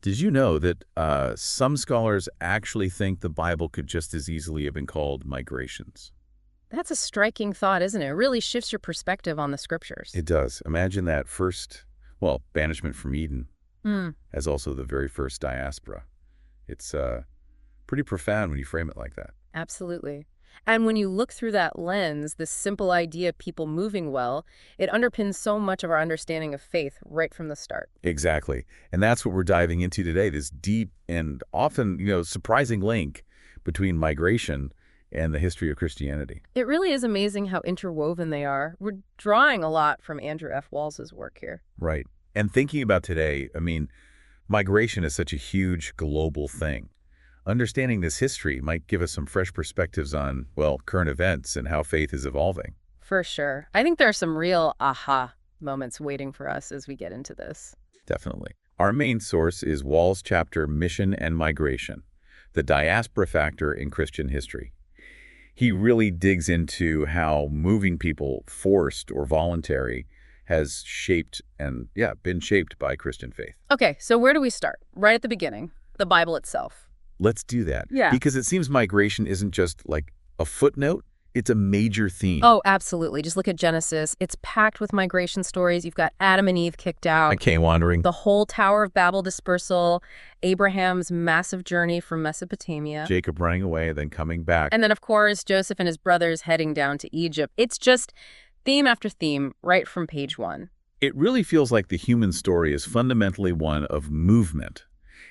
Did you know that some scholars actually think the Bible could just as easily have been called migrations? That's a striking thought, isn't it? It really shifts your perspective on the scriptures. It does. Imagine that first, well, banishment from Eden Hmm, as also the very first diaspora. It's pretty profound when you frame it like that. absolutely. And when you look through that lens, this simple idea of people moving well, it underpins so much of our understanding of faith right from the start. Exactly. And that's what we're diving into today, this deep and often, surprising link between migration and the history of Christianity. It really is amazing how interwoven they are. We're drawing a lot from Andrew F. Walls's work here. Right. And thinking about today, I mean, migration is such a huge global thing. Understanding this history might give us some fresh perspectives on, well, current events and how faith is evolving. For sure. I think there are some real aha moments waiting for us as we get into this. Definitely. Our main source is Wall's chapter, Mission and Migration, the diaspora factor in Christian history. He really digs into how moving people, forced or voluntary, has shaped and, been shaped by Christian faith. Okay, so where do we start? Right at the beginning, the Bible itself. Let's do that. Yeah. Because it seems migration isn't just like a footnote, it's a major theme. Oh, absolutely. Just look at Genesis. It's packed with migration stories. You've got Adam and Eve kicked out, Okay, wandering. the whole Tower of Babel dispersal, Abraham's massive journey from Mesopotamia. Jacob running away, then coming back. And then, of course, Joseph and his brothers heading down to Egypt. It's just theme after theme right from page one. It really feels like the human story is fundamentally one of movement.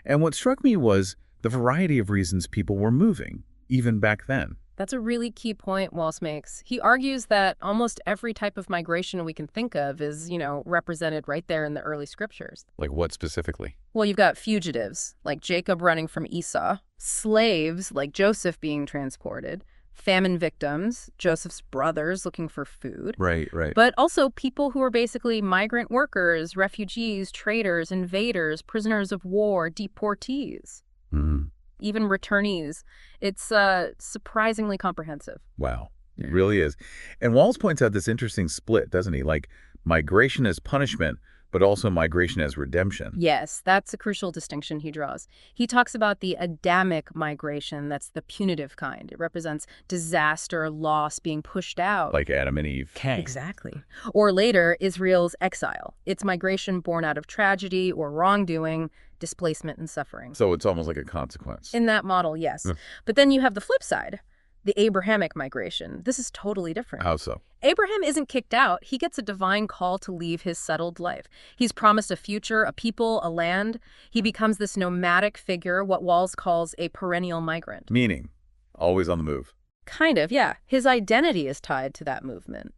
And what struck me was the variety of reasons people were moving, even back then. That's a really key point Walsh makes. He argues that almost every type of migration we can think of is, represented right there in the early scriptures. Like what specifically? Well, you've got fugitives, like Jacob running from Esau, slaves, like Joseph being transported, famine victims, Joseph's brothers looking for food, Right. but also people who are basically migrant workers, refugees, traders, invaders, prisoners of war, deportees, Mhm. even returnees. It's surprisingly comprehensive. Wow. It really is. And Walls points out this interesting split, doesn't he? Like migration as punishment, but also migration as redemption. Yes, that's a crucial distinction he draws. He talks about the Adamic migration, that's the punitive kind. It represents disaster, loss, being pushed out. Like Adam and Eve. Exactly. Or later, Israel's exile. It's migration born out of tragedy or wrongdoing, displacement and suffering. So it's almost like a consequence. In that model, yes. Yeah. But then you have the flip side, the Abrahamic migration. This is totally different. How so? Abraham isn't kicked out. He gets a divine call to leave his settled life. He's promised a future, a people, a land. He becomes this nomadic figure, what Walls calls a perennial migrant. Meaning, always on the move. Kind of, yeah. His identity is tied to that movement.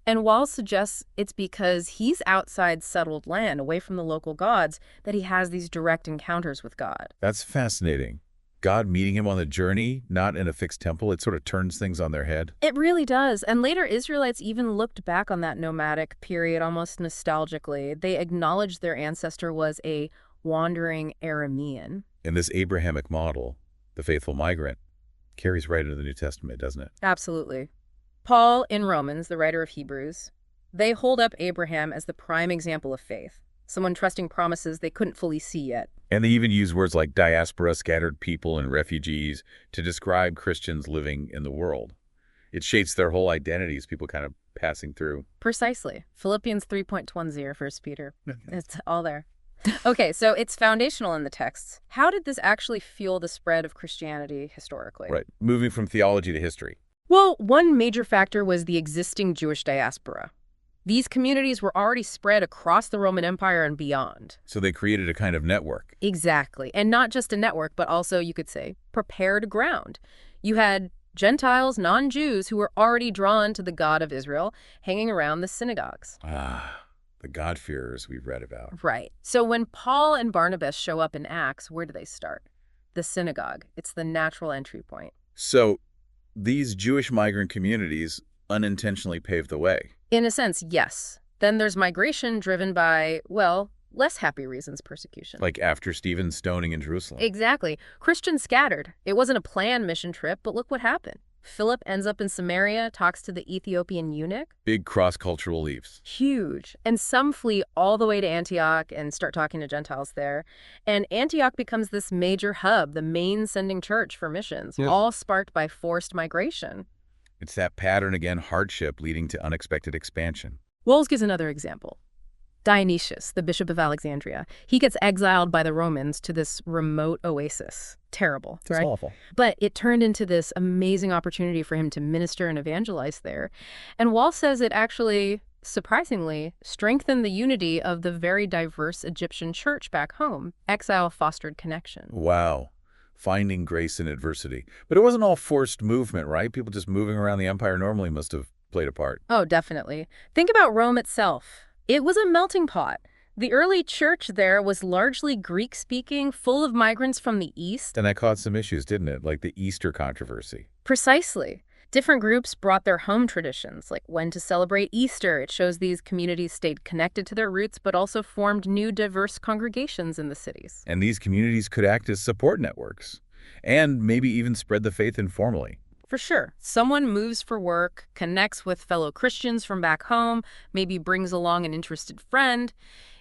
And Walls suggests it's because he's outside settled land, away from the local gods, that he has these direct encounters with God. That's fascinating. God meeting him on the journey, not in a fixed temple, it sort of turns things on their head. It really does. And later Israelites even looked back on that nomadic period almost nostalgically. They acknowledged their ancestor was a wandering Aramean. And this Abrahamic model, the faithful migrant, carries right into the New Testament, doesn't it? Absolutely. Paul in Romans, the writer of Hebrews, they hold up Abraham as the prime example of faith, someone trusting promises they couldn't fully see yet. And they even use words like diaspora, scattered people, and refugees to describe Christians living in the world. It shapes their whole identities, people kind of passing through. Precisely. Philippians 3.20, 1 Peter. It's all there. Okay, so it's foundational in the texts. How did this actually fuel the spread of Christianity historically? Right. Moving from theology to history. Well, one major factor was the existing Jewish diaspora. These communities were already spread across the Roman Empire and beyond. So they created a kind of network. Exactly. And not just a network, but also, you could say, prepared ground. You had Gentiles, non-Jews, who were already drawn to the God of Israel, hanging around the synagogues. The God-fearers we've read about. Right. So when Paul and Barnabas show up in Acts, where do they start? The synagogue. It's the natural entry point. So these Jewish migrant communities unintentionally paved the way. In a sense, yes. Then there's migration driven by, well, less happy reasons, persecution. Like after Stephen's stoning in Jerusalem. Exactly. Christians scattered. It wasn't a planned mission trip, but look what happened. Philip ends up in Samaria, talks to the Ethiopian eunuch. Big cross-cultural leaves. Huge. And some flee all the way to Antioch and start talking to Gentiles there. And Antioch becomes this major hub, the main sending church for missions, all sparked by forced migration. It's that pattern again, hardship leading to unexpected expansion. Wells gives another example. Dionysius, the bishop of Alexandria, he gets exiled by the Romans to this remote oasis. Terrible, It's right? awful. But it turned into this amazing opportunity for him to minister and evangelize there. And Wall says it actually, surprisingly, strengthened the unity of the very diverse Egyptian church back home. Exile fostered connection. Wow. Finding grace in adversity. But it wasn't all forced movement, right? People just moving around the empire normally must have played a part. Oh, definitely. Think about Rome itself. It was a melting pot. The early church there was largely Greek-speaking, full of migrants from the East. And that caused some issues, didn't it? Like the Easter controversy. Precisely. Different groups brought their home traditions, like when to celebrate Easter. It shows these communities stayed connected to their roots, but also formed new diverse congregations in the cities. And these communities could act as support networks. And maybe even spread the faith informally. For sure. Someone moves for work, connects with fellow Christians from back home, maybe brings along an interested friend.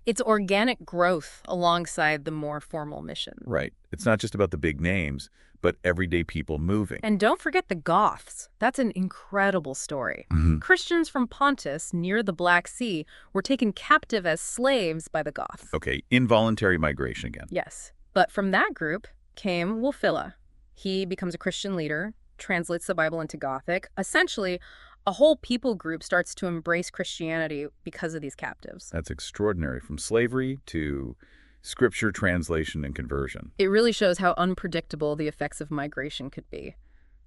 It's organic growth alongside the more formal mission. Right. It's not just about the big names, but everyday people moving. And don't forget the Goths. That's an incredible story. Christians from Pontus, near the Black Sea, were taken captive as slaves by the Goths. Okay, involuntary migration again. Yes. But from that group came Wulfila. He becomes a Christian leader, translates the Bible into Gothic. Essentially, a whole people group starts to embrace Christianity because of these captives. That's extraordinary. From slavery to scripture translation and conversion. It really shows how unpredictable the effects of migration could be.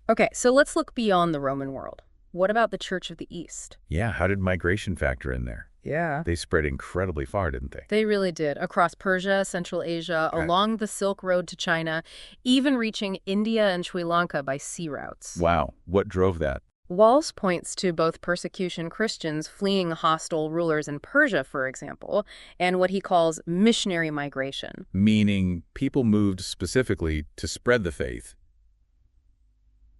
Okay, so let's look beyond the Roman world. What about the Church of the East? Yeah, how did migration factor in there? Yeah. They spread incredibly far, didn't they? They really did. Across Persia, Central Asia, along the Silk Road to China, even reaching India and Sri Lanka by sea routes. Wow, what drove that? Walls points to both persecution Christians fleeing hostile rulers in Persia, for example, and what he calls missionary migration. Meaning people moved specifically to spread the faith,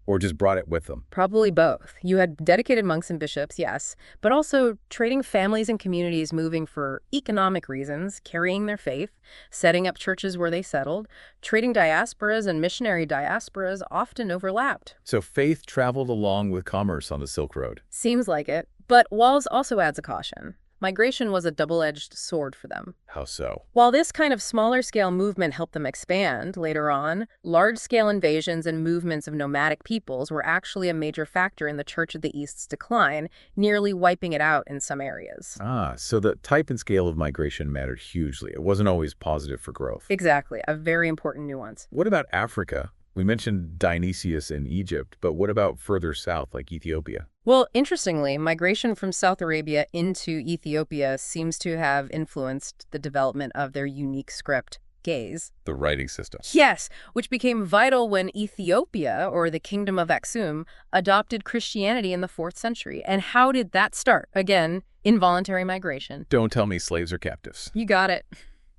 or just brought it with them? Probably both. You had dedicated monks and bishops, yes, but also trading families and communities moving for economic reasons, carrying their faith, setting up churches where they settled. Trading diasporas and missionary diasporas often overlapped. So faith traveled along with commerce on the Silk Road. Seems like it. But Walls also adds a caution. Migration was a double-edged sword for them. How so? While this kind of smaller-scale movement helped them expand later on, large-scale invasions and movements of nomadic peoples were actually a major factor in the Church of the East's decline, nearly wiping it out in some areas. Ah, so the type and scale of migration mattered hugely. It wasn't always positive for growth. Exactly, a very important nuance. What about Africa? We mentioned Dionysius in Egypt, but what about further south, like Ethiopia? Well, interestingly, migration from South Arabia into Ethiopia seems to have influenced the development of their unique script, Gaze. The writing system. Yes, which became vital when Ethiopia, or the Kingdom of Aksum, adopted Christianity in the 4th century. And how did that start? Again, involuntary migration. Don't tell me slaves are captives. You got it.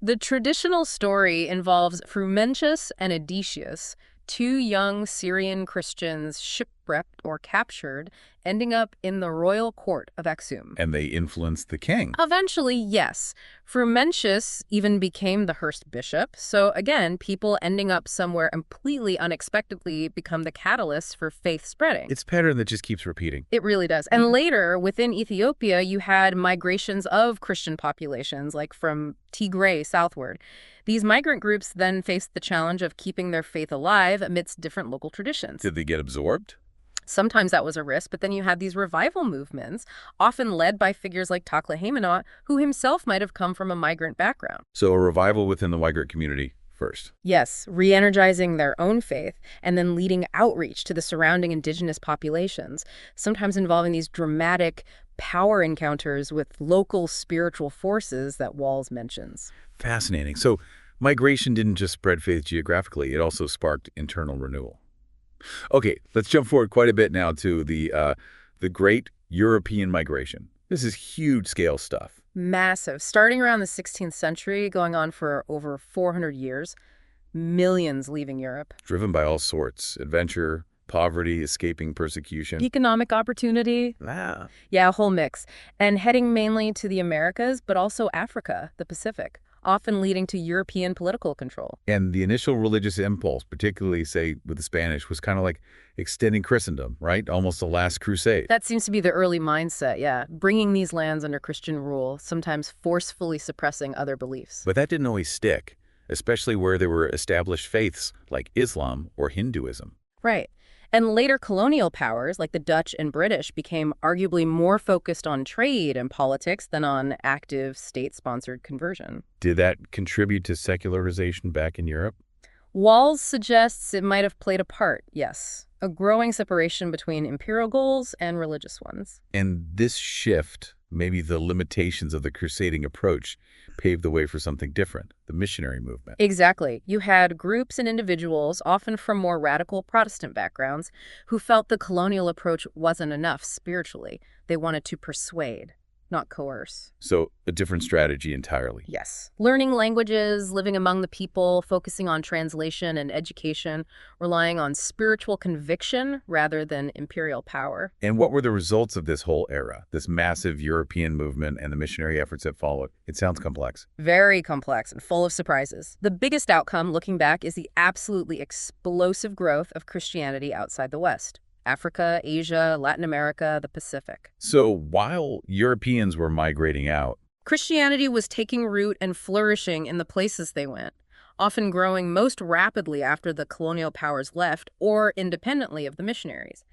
The traditional story involves Frumentius and Odysseus, two young Syrian Christians shipwrecked or captured, ending up in the royal court of Aksum. And they influenced the king. Eventually, yes. Frumentius even became the Hearst bishop. So again, people ending up somewhere completely unexpectedly become the catalyst for faith spreading. It's a pattern that just keeps repeating. It really does. And later, within Ethiopia, you had migrations of Christian populations, like from Tigray southward. These migrant groups then faced the challenge of keeping their faith alive amidst different local traditions. Did they get absorbed? Sometimes that was a risk, but then you had these revival movements, often led by figures like Taklahamenot, who himself might have come from a migrant background. So a revival within the migrant community first. Yes, re-energizing their own faith and then leading outreach to the surrounding indigenous populations, sometimes involving these dramatic power encounters with local spiritual forces that Walls mentions. Fascinating. So migration didn't just spread faith geographically, it also sparked internal renewal. Okay, let's jump forward quite a bit now to the Great European Migration. This is huge scale stuff. Massive. Starting around the 16th century, going on for over 400 years, millions leaving Europe. Driven by all sorts, adventure, Poverty, escaping persecution. Economic opportunity. Ah. Yeah, a whole mix. And heading mainly to the Americas, but also Africa, the Pacific, often leading to European political control. And the initial religious impulse, particularly, say, with the Spanish, was kind of like extending Christendom, right? Almost the last crusade. That seems to be the early mindset, yeah. Bringing these lands under Christian rule, sometimes forcefully suppressing other beliefs. But that didn't always stick, especially where there were established faiths like Islam or Hinduism. Right. And later colonial powers, like the Dutch and British, became arguably more focused on trade and politics than on active state-sponsored conversion. Did that contribute to secularization back in Europe? Walls suggests it might have played a part, yes. A growing separation between imperial goals and religious ones. And this shift, maybe the limitations of the crusading approach, paved the way for something different, the missionary movement. Exactly. You had groups and individuals, often from more radical Protestant backgrounds, who felt the colonial approach wasn't enough spiritually. They wanted to persuade, not coerce. So a different strategy entirely. Yes. Learning languages, living among the people, focusing on translation and education, relying on spiritual conviction rather than imperial power. And what were the results of this whole era, this massive European movement and the missionary efforts that followed? It sounds complex. Very complex and full of surprises. The biggest outcome, looking back, is the absolutely explosive growth of Christianity outside the West. Africa, Asia, Latin America, the Pacific. So while Europeans were migrating out, Christianity was taking root and flourishing in the places they went, often growing most rapidly after the colonial powers left or independently of the missionaries.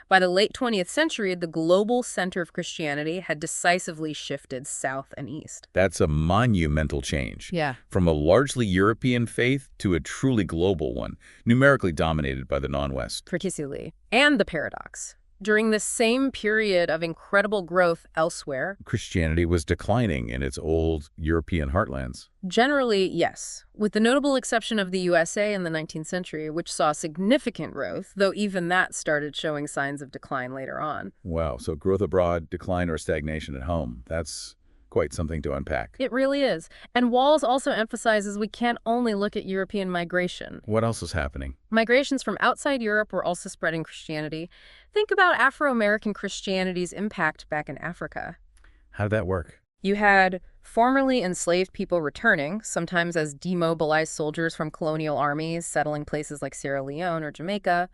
By the late 20th century, the global center of Christianity had decisively shifted south and east. that's a monumental change. Yeah. From a largely European faith to a truly global one, numerically dominated by the non-West. Particularly. And the paradox. During the same period of incredible growth elsewhere, Christianity was declining in its old European heartlands. generally, yes, with the notable exception of the USA in the 19th century, which saw significant growth, though even that started showing signs of decline later on. Wow, so growth abroad, decline or stagnation at home. That's quite something to unpack. It really is. And Walls also emphasizes we can't only look at European migration. What else is happening? Migrations from outside Europe were also spreading Christianity. Think about Afro-American Christianity's impact back in Africa. How did that work? You had formerly enslaved people returning, sometimes as demobilized soldiers from colonial armies settling places like Sierra Leone or Jamaica.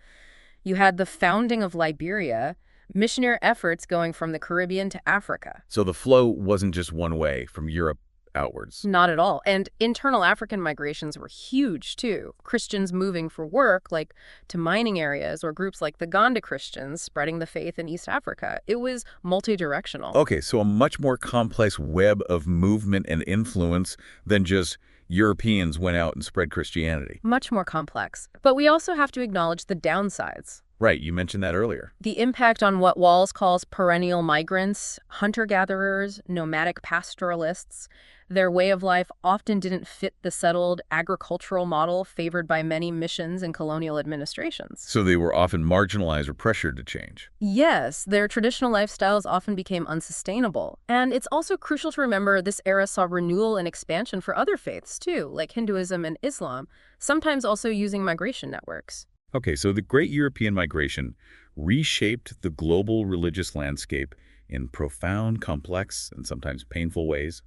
You had the founding of Liberia, missionary efforts going from the Caribbean to Africa. So the flow wasn't just one way, from Europe outwards. Not at all. And internal African migrations were huge, too. Christians moving for work, like to mining areas, or groups like the Ganda Christians spreading the faith in East Africa. It was multi-directional. Okay, so a much more complex web of movement and influence than just Europeans went out and spread Christianity. Much more complex. But we also have to acknowledge the downsides. Right, you mentioned that earlier. The impact on what Walls calls perennial migrants, hunter-gatherers, nomadic pastoralists. Their way of life often didn't fit the settled agricultural model favored by many missions and colonial administrations. So they were often marginalized or pressured to change. Yes, their traditional lifestyles often became unsustainable. And it's also crucial to remember this era saw renewal and expansion for other faiths, too, like Hinduism and Islam, sometimes also using migration networks. Okay, so the Great European Migration reshaped the global religious landscape in profound, complex, and sometimes painful ways.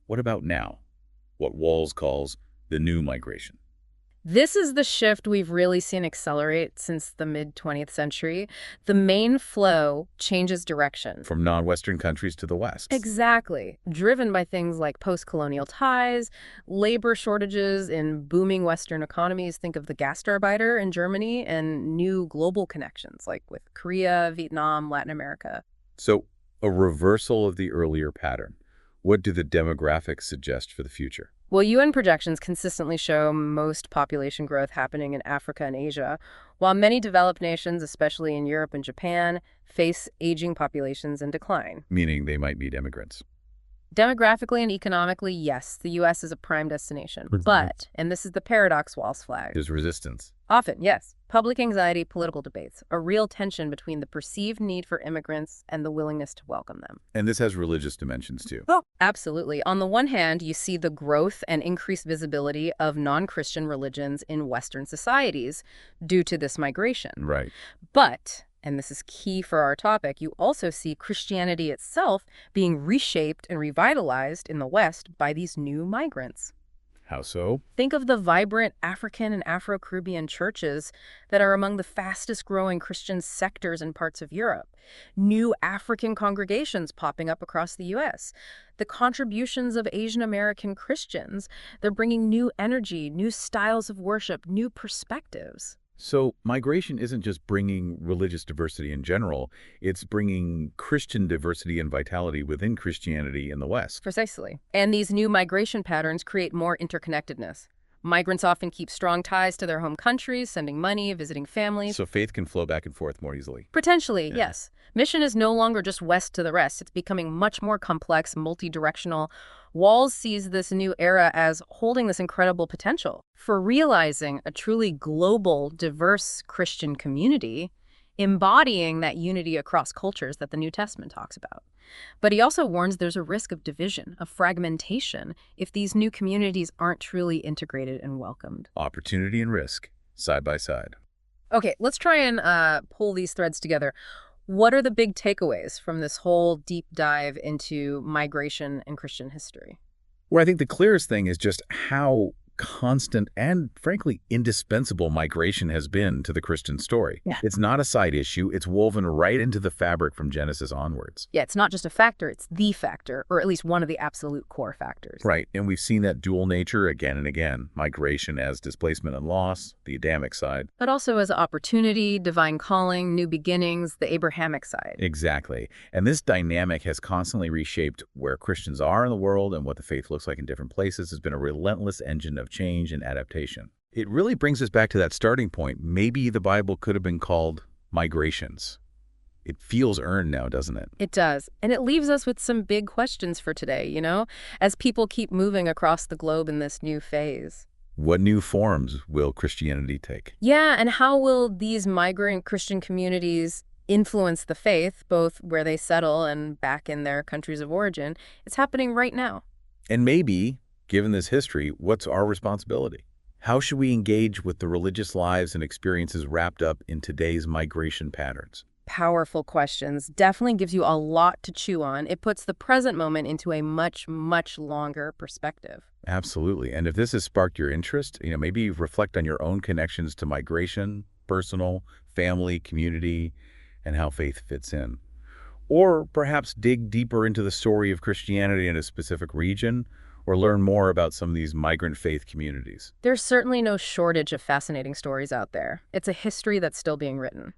What about now? What Walls calls the new migration. This is the shift we've really seen accelerate since the mid-20th century. The main flow changes direction. From non-Western countries to the West. Exactly. Driven by things like post-colonial ties, labor shortages in booming Western economies, think of the Gastarbeiter in Germany, and new global connections like with Korea, Vietnam, Latin America. So a reversal of the earlier pattern. What do the demographics suggest for the future? Well, UN projections consistently show most population growth happening in Africa and Asia, while many developed nations, especially in Europe and Japan, face aging populations in decline. Meaning they might need immigrants. Demographically and economically, yes, the U.S. is a prime destination. But, and this is the paradox Walls flagged, There's resistance. often, yes, public anxiety, political debates, a real tension between the perceived need for immigrants and the willingness to welcome them. And this has religious dimensions, too. Oh, absolutely. On the one hand, you see the growth and increased visibility of non-Christian religions in Western societies due to this migration. Right. But, and this is key for our topic, you also see Christianity itself being reshaped and revitalized in the West by these new migrants. How so? Think of the vibrant African and Afro-Caribbean churches that are among the fastest growing Christian sectors in parts of Europe. New African congregations popping up across the U.S. The contributions of Asian American Christians, they're bringing new energy, new styles of worship, new perspectives. So migration isn't just bringing religious diversity in general, it's bringing Christian diversity and vitality within Christianity in the West. Precisely. And these new migration patterns create more interconnectedness. Migrants often keep strong ties to their home countries, sending money, visiting families. So faith can flow back and forth more easily. Potentially, Yeah. yes. Mission is no longer just west to the rest. It's becoming much more complex, multi-directional. Walls sees this new era as holding this incredible potential for realizing a truly global, diverse Christian community, embodying that unity across cultures that the New Testament talks about. But he also warns there's a risk of division, of fragmentation, if these new communities aren't truly integrated and welcomed. Opportunity and risk, side by side. Okay, let's try and pull these threads together. What are the big takeaways from this whole deep dive into migration and Christian history? Where I think the clearest thing is just how constant and, frankly, indispensable migration has been to the Christian story. Yeah. It's not a side issue. It's woven right into the fabric from Genesis onwards. Yeah, it's not just a factor, it's the factor, or at least one of the absolute core factors. Right, and we've seen that dual nature again and again. Migration as displacement and loss, the Adamic side. But also as opportunity, divine calling, new beginnings, the Abrahamic side. Exactly. And this dynamic has constantly reshaped where Christians are in the world and what the faith looks like in different places. Has been a relentless engine of change and adaptation. It really brings us back to that starting point. Maybe the Bible could have been called migrations. It feels earned now, doesn't it? It does. And it leaves us with some big questions for today, as people keep moving across the globe in this new phase. What new forms will Christianity take? Yeah, and how will these migrant Christian communities influence the faith, both where they settle and back in their countries of origin? It's happening right now. And maybe, given this history, what's our responsibility? How should we engage with the religious lives and experiences wrapped up in today's migration patterns? Powerful questions. Definitely gives you a lot to chew on. It puts the present moment into a much, much longer perspective. Absolutely. And if this has sparked your interest, maybe reflect on your own connections to migration, personal, family, community, and how faith fits in. Or perhaps dig deeper into the story of Christianity in a specific region, or learn more about some of these migrant faith communities. There's certainly no shortage of fascinating stories out there. It's a history that's still being written.